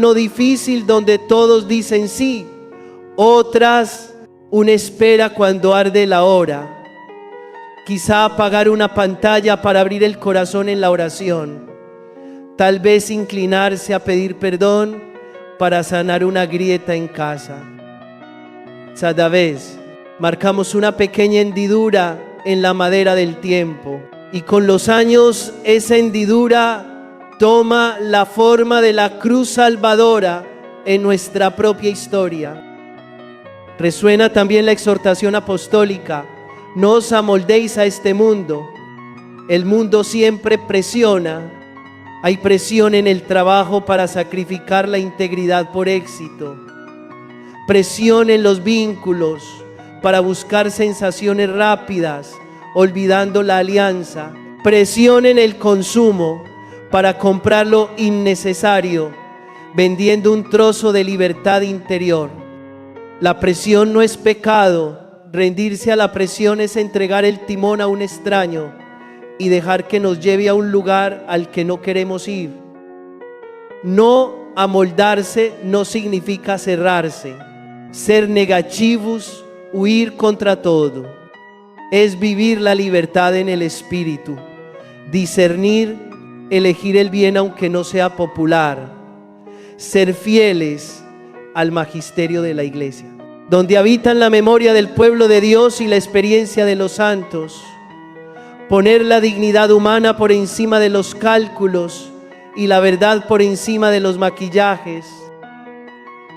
no difícil donde todos dicen sí, otras una espera cuando arde la hora. Quizá apagar una pantalla para abrir el corazón en la oración. Tal vez inclinarse a pedir perdón para sanar una grieta en casa. Cada vez marcamos una pequeña hendidura en la madera del tiempo, y con los años esa hendidura toma la forma de la cruz salvadora en nuestra propia historia. Resuena también la exhortación apostólica: no os amoldéis a este mundo. El mundo siempre presiona. Hay presión en el trabajo para sacrificar la integridad por éxito. Presión en los vínculos para buscar sensaciones rápidas, olvidando la alianza. Presión en el consumo para comprar lo innecesario, vendiendo un trozo de libertad interior. La presión no es pecado. Rendirse a la presión es entregar el timón a un extraño y dejar que nos lleve a un lugar al que no queremos ir. No amoldarse no significa cerrarse. Ser negativos, huir contra todo, es vivir la libertad en el espíritu, discernir, elegir el bien aunque no sea popular, ser fieles al magisterio de la iglesia, donde habitan la memoria del pueblo de Dios y la experiencia de los santos. Poner la dignidad humana por encima de los cálculos y la verdad por encima de los maquillajes.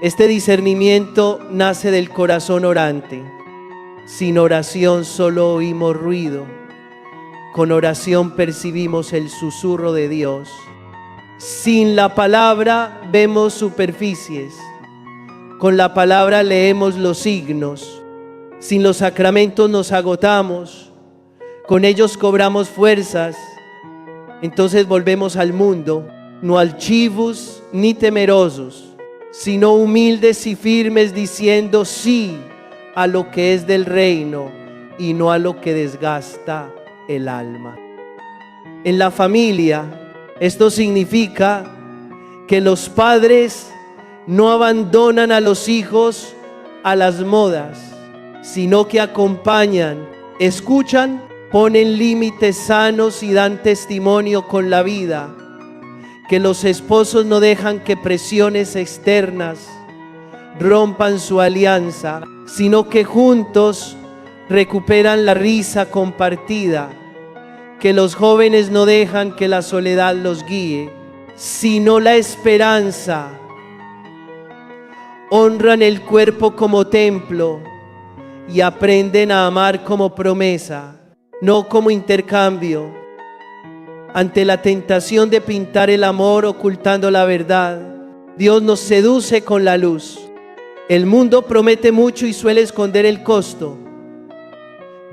Este discernimiento nace del corazón orante. Sin oración solo oímos ruido. Con oración percibimos el susurro de Dios. Sin la palabra vemos superficies. Con la palabra leemos los signos. Sin los sacramentos nos agotamos. Con ellos cobramos fuerzas. Entonces volvemos al mundo, no altivos ni temerosos, sino humildes y firmes, diciendo sí a lo que es del reino y no a lo que desgasta el alma. En la familia, esto significa que los padres no abandonan a los hijos a las modas, sino que acompañan, escuchan, ponen límites sanos y dan testimonio con la vida. Que los esposos no dejan que presiones externas rompan su alianza, sino que juntos recuperan la risa compartida. Que los jóvenes no dejan que la soledad los guíe, sino la esperanza. Honran el cuerpo como templo y aprenden a amar como promesa, no como intercambio. Ante la tentación de pintar el amor ocultando la verdad, Dios nos seduce con la luz. El mundo promete mucho y suele esconder el costo.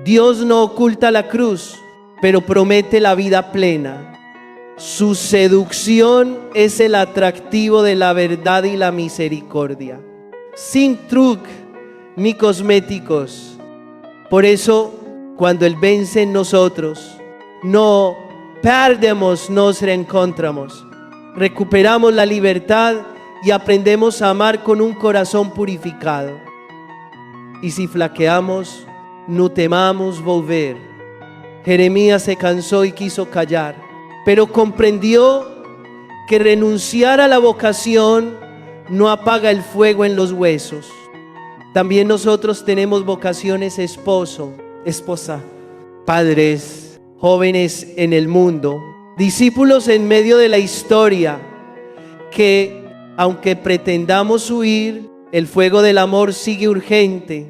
Dios no oculta la cruz, pero promete la vida plena. Su seducción es el atractivo de la verdad y la misericordia, sin truc ni cosméticos. Por eso, cuando Él vence en nosotros, no perdemos, nos reencontramos, recuperamos la libertad y aprendemos a amar con un corazón purificado. Y si flaqueamos, no temamos volver. Jeremías se cansó y quiso callar, pero comprendió que renunciar a la vocación no apaga el fuego en los huesos. También nosotros tenemos vocaciones, esposo, esposa, padres, jóvenes en el mundo, discípulos en medio de la historia, que aunque pretendamos huir, el fuego del amor sigue urgente.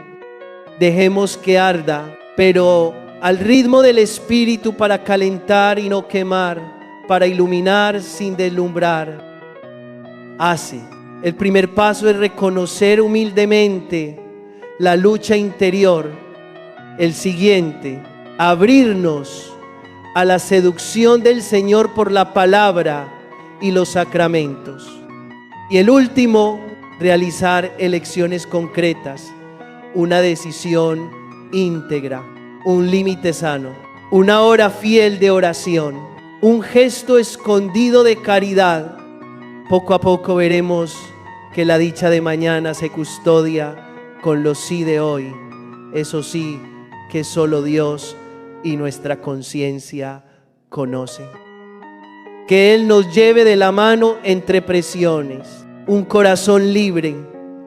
Dejemos que arda, pero al ritmo del Espíritu, para calentar y no quemar, para iluminar sin deslumbrar. El primer paso es reconocer humildemente la lucha interior. El siguiente, abrirnos a la seducción del Señor por la palabra y los sacramentos. Y el último, realizar elecciones concretas, una decisión íntegra, un límite sano, una hora fiel de oración, un gesto escondido de caridad, Poco a poco veremos que la dicha de mañana se custodia con los sí de hoy. Eso sí que solo Dios y nuestra conciencia conocen. Que Él nos lleve de la mano entre presiones, un corazón libre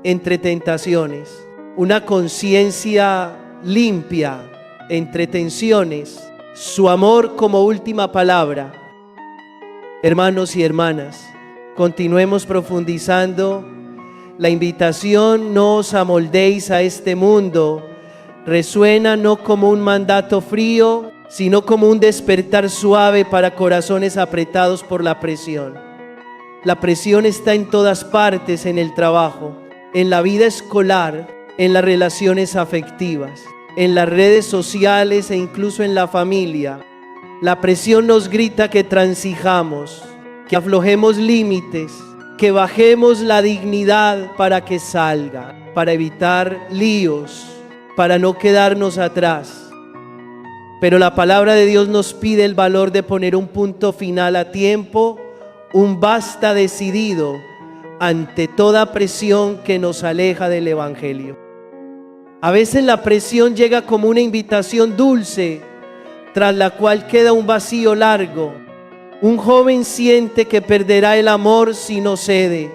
entre tentaciones, una conciencia limpia entre tensiones, su amor como última palabra. Hermanos y hermanas, continuemos profundizando. La invitación "no os amoldéis a este mundo" resuena no como un mandato frío, sino como un despertar suave para corazones apretados por la presión. La presión está en todas partes, en el trabajo, en la vida escolar, en las relaciones afectivas, en las redes sociales e incluso en la familia. La presión nos grita que transijamos, que aflojemos límites, que bajemos la dignidad para que salga, para evitar líos, para no quedarnos atrás. Pero la palabra de Dios nos pide el valor de poner un punto final a tiempo, un basta decidido ante toda presión que nos aleja del Evangelio. A veces la presión llega como una invitación dulce, tras la cual queda un vacío largo. Un joven siente que perderá el amor si no cede.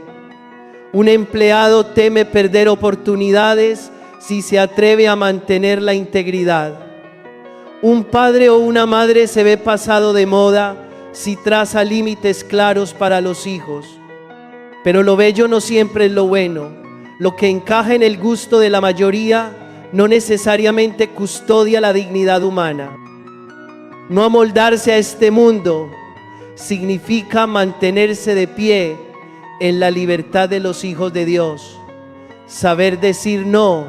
Un empleado teme perder oportunidades si se atreve a mantener la integridad. Un padre o una madre se ve pasado de moda si traza límites claros para los hijos. Pero lo bello no siempre es lo bueno. Lo que encaja en el gusto de la mayoría no necesariamente custodia la dignidad humana. No amoldarse a este mundo significa mantenerse de pie en la libertad de los hijos de Dios. Saber decir no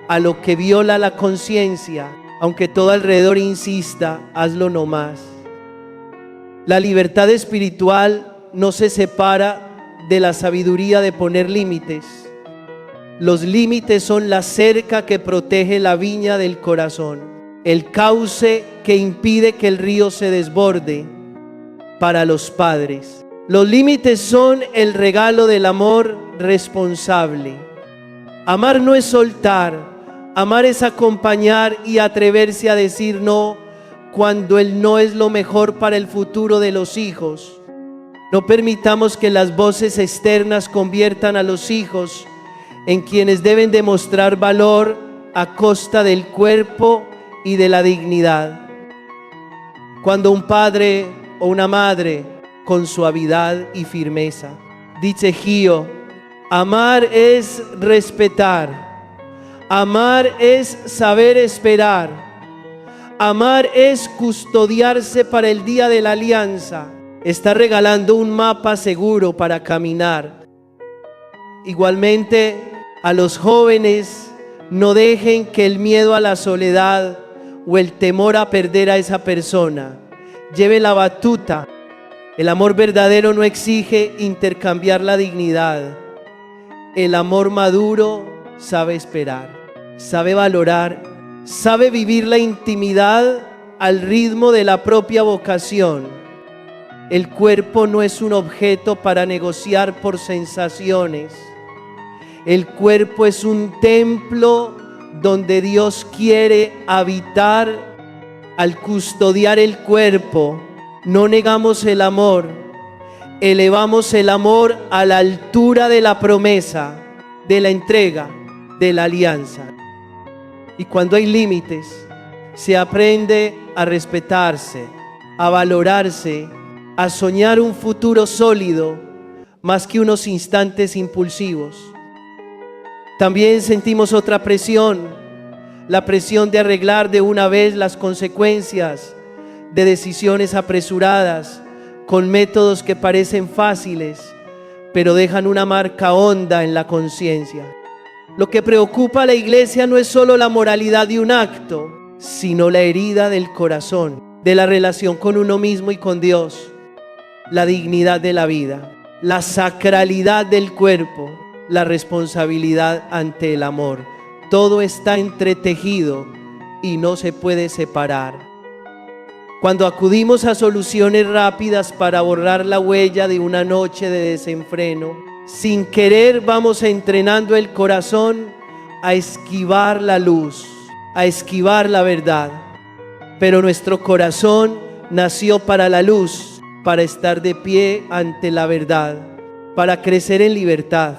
a lo que viola la conciencia, aunque todo alrededor insista, hazlo no más. La libertad espiritual no se separa de la sabiduría de poner límites. Los límites son la cerca que protege la viña del corazón, el cauce que impide que el río se desborde. Para los padres, los límites son el regalo del amor responsable. Amar no es soltar, amar es acompañar y atreverse a decir no cuando el no es lo mejor para el futuro de los hijos. No permitamos que las voces externas conviertan a los hijos en quienes deben demostrar valor a costa del cuerpo y de la dignidad. Cuando un padre o una madre con suavidad y firmeza dice: Gio, amar es respetar, amar es saber esperar, amar es custodiarse para el día de la alianza, está regalando un mapa seguro para caminar. Igualmente, a los jóvenes, no dejen que el miedo a la soledad o el temor a perder a esa persona lleve la batuta. El amor verdadero no exige intercambiar la dignidad. El amor maduro sabe esperar, sabe valorar, sabe vivir la intimidad al ritmo de la propia vocación. El cuerpo no es un objeto para negociar por sensaciones. El cuerpo es un templo donde Dios quiere habitar. Al custodiar el cuerpo, no negamos el amor, elevamos el amor a la altura de la promesa, de la entrega, de la alianza. Y cuando hay límites, se aprende a respetarse, a valorarse, a soñar un futuro sólido, más que unos instantes impulsivos. También sentimos otra presión, la presión de arreglar de una vez las consecuencias de decisiones apresuradas con métodos que parecen fáciles, pero dejan una marca honda en la conciencia. Lo que preocupa a la iglesia no es solo la moralidad de un acto, sino la herida del corazón, de la relación con uno mismo y con Dios, la dignidad de la vida, la sacralidad del cuerpo, la responsabilidad ante el amor. Todo está entretejido y no se puede separar. Cuando acudimos a soluciones rápidas para borrar la huella de una noche de desenfreno, sin querer vamos entrenando el corazón a esquivar la luz, a esquivar la verdad. Pero nuestro corazón nació para la luz, para estar de pie ante la verdad, para crecer en libertad.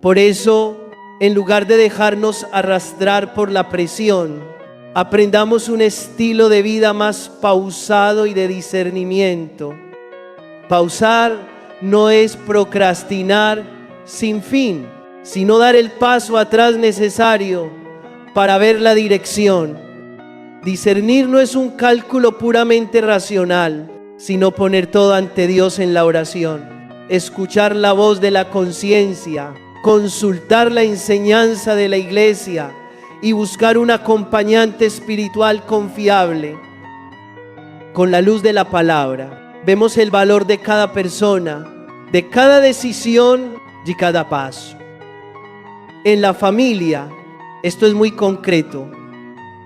Por eso, en lugar de dejarnos arrastrar por la presión, aprendamos un estilo de vida más pausado y de discernimiento. Pausar no es procrastinar sin fin, sino dar el paso atrás necesario para ver la dirección. Discernir no es un cálculo puramente racional, sino poner todo ante Dios en la oración, escuchar la voz de la conciencia, consultar la enseñanza de la iglesia y buscar un acompañante espiritual confiable. Con la luz de la palabra, vemos el valor de cada persona, de cada decisión y cada paso. En la familia, esto es muy concreto.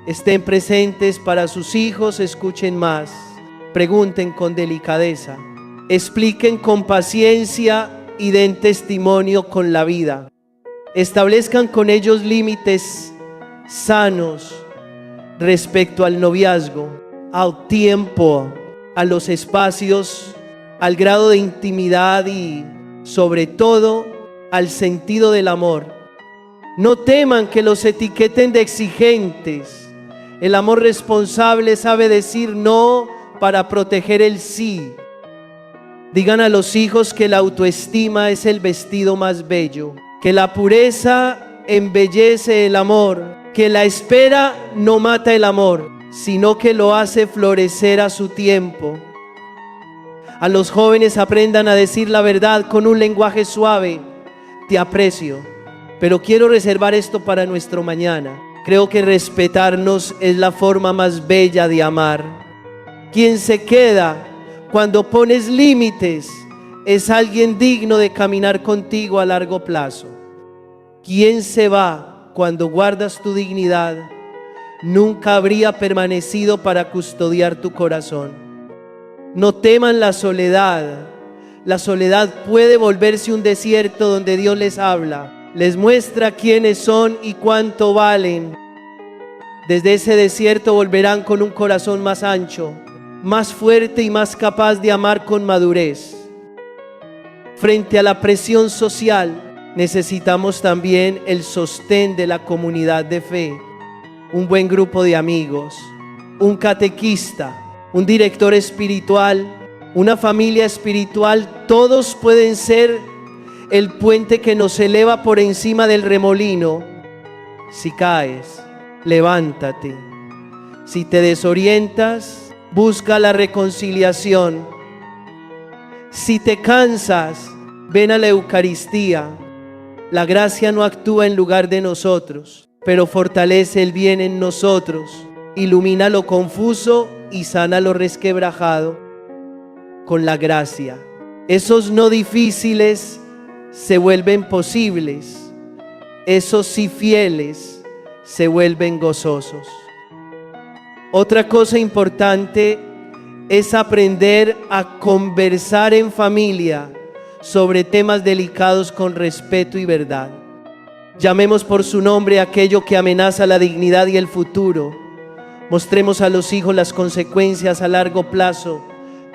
Estén presentes para sus hijos, escuchen más, pregunten con delicadeza, expliquen con paciencia y den testimonio con la vida. Establezcan con ellos límites sanos respecto al noviazgo, al tiempo, a los espacios, al grado de intimidad y sobre todo al sentido del amor. No teman que los etiqueten de exigentes. El amor responsable sabe decir no para proteger el sí. Digan a los hijos que la autoestima es el vestido más bello, que la pureza embellece el amor, que la espera no mata el amor, sino que lo hace florecer a su tiempo. A los jóvenes aprendan a decir la verdad con un lenguaje suave. Te aprecio, pero quiero reservar esto para nuestro mañana. Creo que respetarnos es la forma más bella de amar. Quien se queda cuando pones límites es alguien digno de caminar contigo a largo plazo. Quien se va cuando guardas tu dignidad nunca habría permanecido para custodiar tu corazón. No teman la soledad. La soledad puede volverse un desierto donde Dios les habla, les muestra quiénes son y cuánto valen. Desde ese desierto volverán con un corazón más ancho, más fuerte y más capaz de amar con madurez. Frente a la presión social, necesitamos también el sostén de la comunidad de fe, un buen grupo de amigos, un catequista, un director espiritual, una familia espiritual. Todos pueden ser el puente que nos eleva por encima del remolino. Si caes, levántate. Si te desorientas, busca la reconciliación. Si te cansas, ven a la Eucaristía. La gracia no actúa en lugar de nosotros, pero fortalece el bien en nosotros, ilumina lo confuso y sana lo resquebrajado con la gracia. Esos no difíciles se vuelven posibles, esos sí fieles se vuelven gozosos. Otra cosa importante es aprender a conversar en familia sobre temas delicados con respeto y verdad. Llamemos por su nombre aquello que amenaza la dignidad y el futuro. Mostremos a los hijos las consecuencias a largo plazo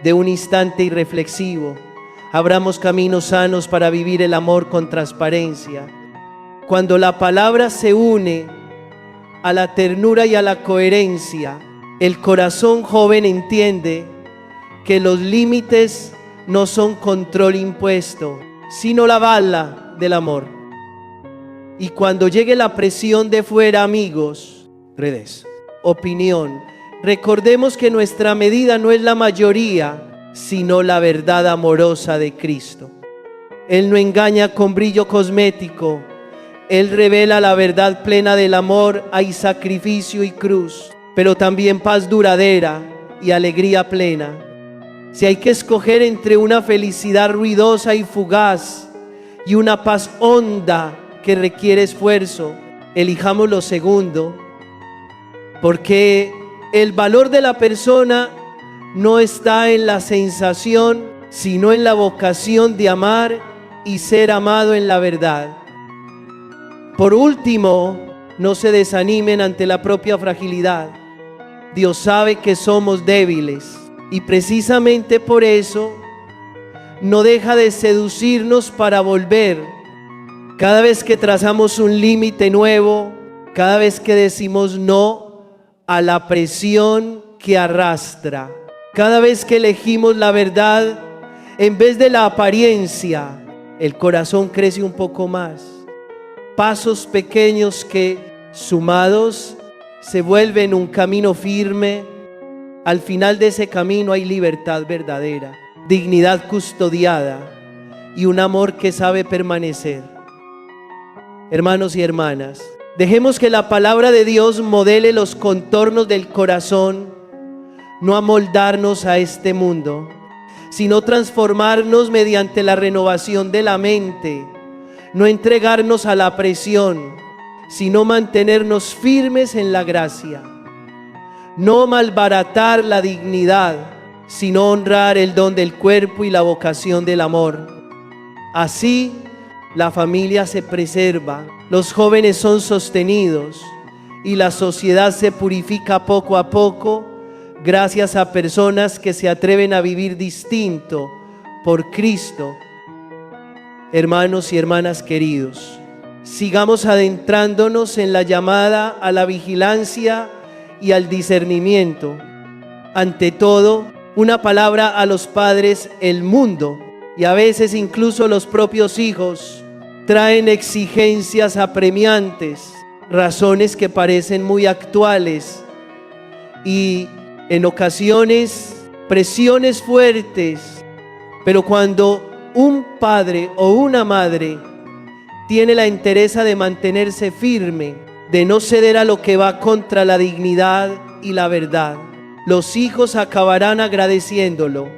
de un instante irreflexivo. Abramos caminos sanos para vivir el amor con transparencia. Cuando la palabra se une a la ternura y a la coherencia, el corazón joven entiende que los límites no son control impuesto, sino la bala del amor. Y cuando llegue la presión de fuera, amigos, redes, opinión, recordemos que nuestra medida no es la mayoría, sino la verdad amorosa de Cristo. Él no engaña con brillo cosmético. Él revela la verdad plena del amor. Hay sacrificio y cruz, pero también paz duradera y alegría plena. Si hay que escoger entre una felicidad ruidosa y fugaz y una paz honda que requiere esfuerzo, elijamos lo segundo, porque el valor de la persona no está en la sensación, sino en la vocación de amar y ser amado en la verdad. Por último, no se desanimen ante la propia fragilidad. Dios sabe que somos débiles y precisamente por eso no deja de seducirnos para volver. Cada vez que trazamos un límite nuevo, cada vez que decimos no a la presión que arrastra, cada vez que elegimos la verdad en vez de la apariencia, el corazón crece un poco más. Pasos pequeños que, sumados, se vuelven un camino firme. Al final de ese camino hay libertad verdadera, dignidad custodiada y un amor que sabe permanecer. Hermanos y hermanas, dejemos que la palabra de Dios modele los contornos del corazón, no amoldarnos a este mundo, sino transformarnos mediante la renovación de la mente, no entregarnos a la presión, sino mantenernos firmes en la gracia, no malbaratar la dignidad, sino honrar el don del cuerpo y la vocación del amor. Así, la familia se preserva, los jóvenes son sostenidos y la sociedad se purifica poco a poco gracias a personas que se atreven a vivir distinto por Cristo. Hermanos y hermanas queridos, sigamos adentrándonos en la llamada a la vigilancia y al discernimiento. Ante todo, una palabra a los padres: el mundo y a veces incluso los propios hijos traen exigencias apremiantes, razones que parecen muy actuales y en ocasiones presiones fuertes. Pero cuando un padre o una madre tiene la entereza de mantenerse firme, de no ceder a lo que va contra la dignidad y la verdad, los hijos acabarán agradeciéndolo.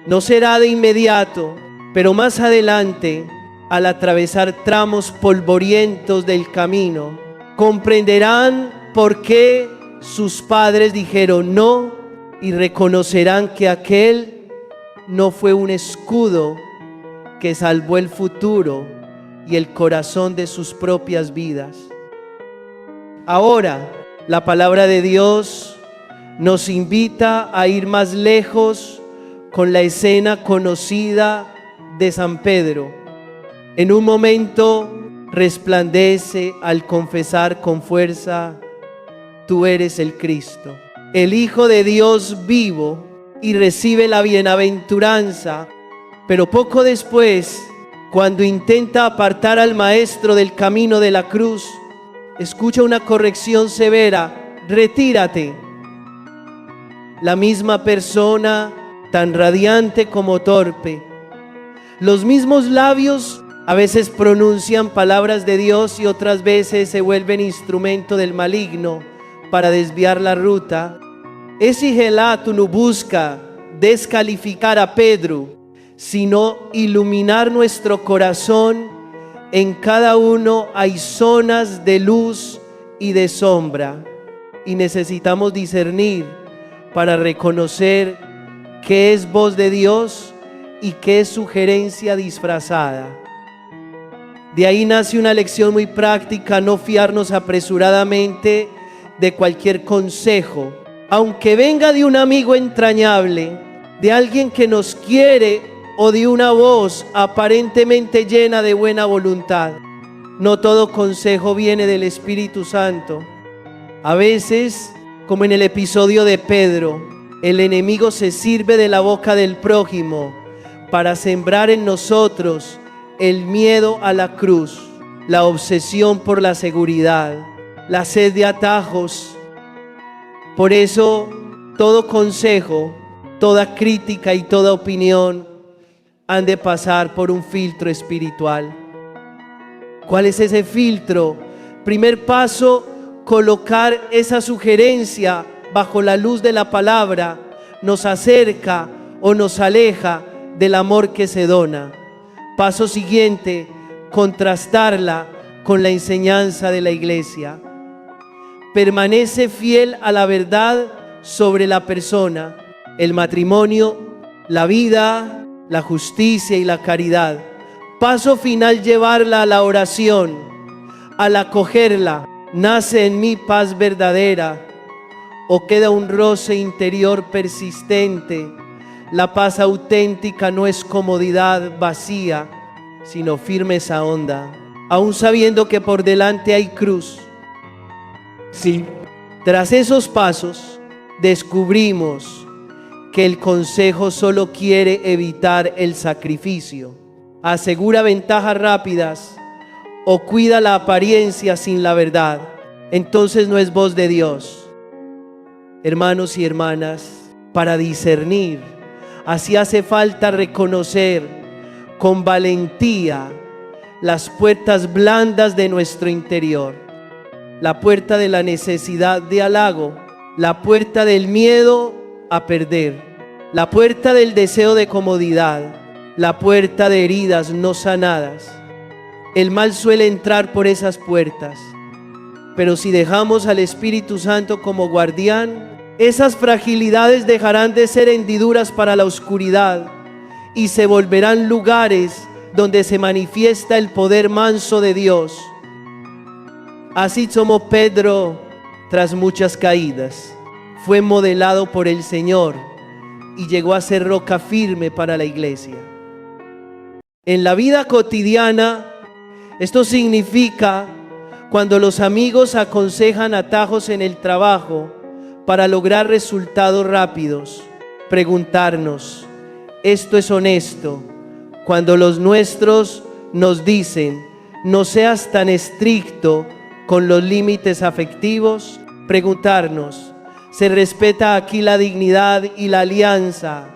No será de inmediato, pero más adelante, al atravesar tramos polvorientos del camino, comprenderán por qué sus padres dijeron no y reconocerán que aquel no fue un escudo que salvó el futuro y el corazón de sus propias vidas. Ahora, la palabra de Dios nos invita a ir más lejos con la escena conocida de San Pedro. En un momento resplandece al confesar con fuerza: tú eres el Cristo, el Hijo de Dios vivo, y recibe la bienaventuranza. Pero poco después, cuando intenta apartar al Maestro del camino de la cruz, escucha una corrección severa: retírate. La misma persona, tan radiante como torpe, los mismos labios a veces pronuncian palabras de Dios y otras veces se vuelven instrumento del maligno para desviar la ruta. Ese gelato no busca descalificar a Pedro, sino iluminar nuestro corazón. En cada uno hay zonas de luz y de sombra, y necesitamos discernir para reconocer qué es voz de Dios y qué es sugerencia disfrazada. De ahí nace una lección muy práctica: no fiarnos apresuradamente de cualquier consejo, aunque venga de un amigo entrañable, de alguien que nos quiere o de una voz aparentemente llena de buena voluntad. No todo consejo viene del Espíritu Santo. A veces, como en el episodio de Pedro, el enemigo se sirve de la boca del prójimo para sembrar en nosotros el miedo a la cruz, la obsesión por la seguridad, la sed de atajos. Por eso, todo consejo, toda crítica y toda opinión han de pasar por un filtro espiritual. ¿Cuál es ese filtro? Primer paso: colocar esa sugerencia bajo la luz de la palabra nos acerca o nos aleja del amor que se dona. Paso siguiente: contrastarla con la enseñanza de la iglesia. permanece fiel a la verdad sobre la persona, el matrimonio, la vida, la justicia y la caridad. Paso final, llevarla a la oración. Al acogerla, nace en mí paz verdadera, o queda un roce interior persistente. La paz auténtica no es comodidad vacía, sino firmeza honda, aún sabiendo que por delante hay cruz. Sí. Tras esos pasos, descubrimos que el consejo solo quiere evitar el sacrificio, asegura ventajas rápidas o cuida la apariencia sin la verdad. Entonces no es voz de Dios. Hermanos y hermanas, para discernir, así hace falta reconocer con valentía las puertas blandas de nuestro interior, la puerta de la necesidad de halago, la puerta del miedo a perder, la puerta del deseo de comodidad, la puerta de heridas no sanadas. El mal suele entrar por esas puertas, pero si dejamos al Espíritu Santo como guardián, esas fragilidades dejarán de ser hendiduras para la oscuridad y se volverán lugares donde se manifiesta el poder manso de Dios. Así como Pedro, tras muchas caídas, fue modelado por el Señor y llegó a ser roca firme para la iglesia. En la vida cotidiana, esto significa cuando los amigos aconsejan atajos en el trabajo para lograr resultados rápidos, preguntarnos, ¿esto es honesto? Cuando los nuestros nos dicen, no seas tan estricto con los límites afectivos, preguntarnos, ¿se respeta aquí la dignidad y la alianza?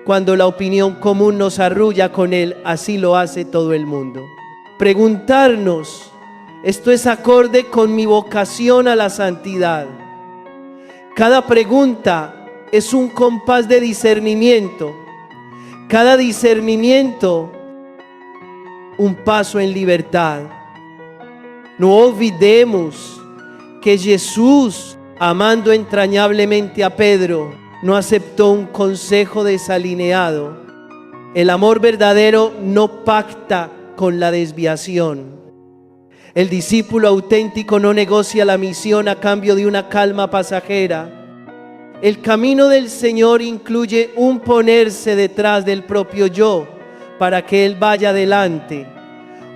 Cuando la opinión común nos arrulla con él, así lo hace todo el mundo. Preguntarnos, ¿esto es acorde con mi vocación a la santidad? Cada pregunta es un compás de discernimiento. Cada discernimiento, un paso en libertad. No olvidemos que Jesús, amando entrañablemente a Pedro, no aceptó un consejo desalineado. El amor verdadero no pacta con la desviación. El discípulo auténtico no negocia la misión a cambio de una calma pasajera. El camino del Señor incluye un ponerse detrás del propio yo para que Él vaya adelante.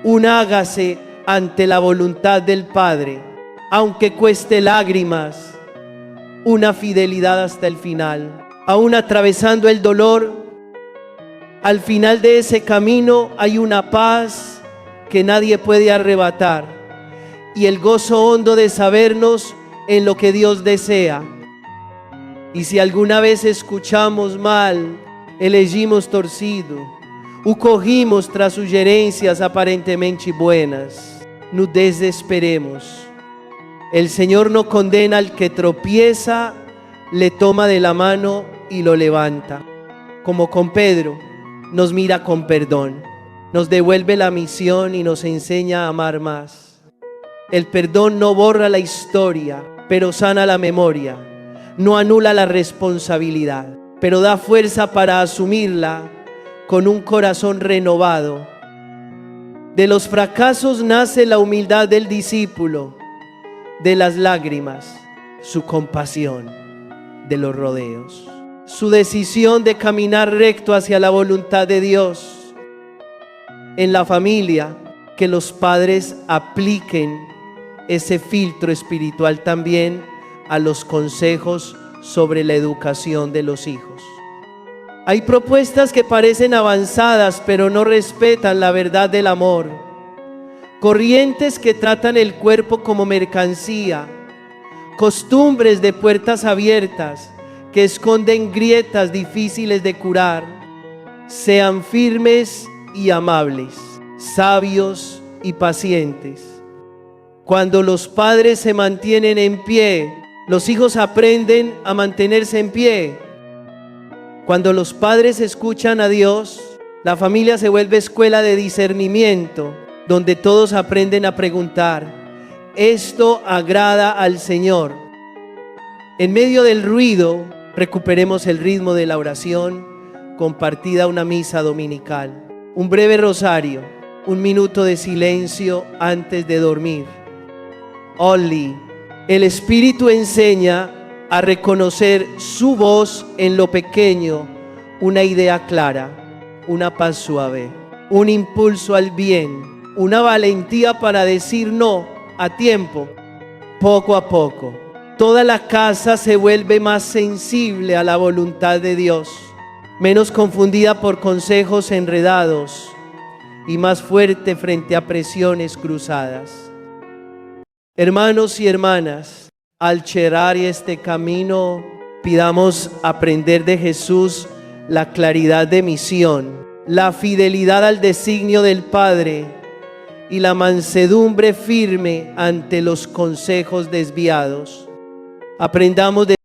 Un hágase ante la voluntad del Padre, aunque cueste lágrimas. Una fidelidad hasta el final. Aún atravesando el dolor, al final de ese camino hay una paz que nadie puede arrebatar y el gozo hondo de sabernos en lo que Dios desea. Y si alguna vez escuchamos mal, elegimos torcido, o cogimos tras sugerencias aparentemente buenas, no desesperemos. El Señor no condena al que tropieza, le toma de la mano y lo levanta. Como con Pedro, nos mira con perdón, nos devuelve la misión y nos enseña a amar más. El perdón no borra la historia, pero sana la memoria. No anula la responsabilidad, pero da fuerza para asumirla con un corazón renovado. De los fracasos nace la humildad del discípulo, de las lágrimas, su compasión, de los rodeos, su decisión de caminar recto hacia la voluntad de Dios. En la familia, que los padres apliquen ese filtro espiritual también a los consejos sobre la educación de los hijos. Hay propuestas que parecen avanzadas, pero no respetan la verdad del amor. Corrientes que tratan el cuerpo como mercancía. Costumbres de puertas abiertas que esconden grietas difíciles de curar. Sean firmes y amables, sabios y pacientes. Cuando los padres se mantienen en pie, los hijos aprenden a mantenerse en pie. Cuando los padres escuchan a Dios, la familia se vuelve escuela de discernimiento, donde todos aprenden a preguntar, Esto agrada al Señor. En medio del ruido, recuperemos el ritmo de la oración compartida, una misa dominical, un breve rosario, un minuto de silencio antes de dormir. Only. El Espíritu enseña a reconocer su voz en lo pequeño, una idea clara, una paz suave, un impulso al bien, una valentía para decir no a tiempo, poco a poco. Toda la casa se vuelve más sensible a la voluntad de Dios, menos confundida por consejos enredados y más fuerte frente a presiones cruzadas. Hermanos y hermanas, al cherar este camino, pidamos aprender de Jesús la claridad de misión, la fidelidad al designio del Padre y la mansedumbre firme ante los consejos desviados. Aprendamos de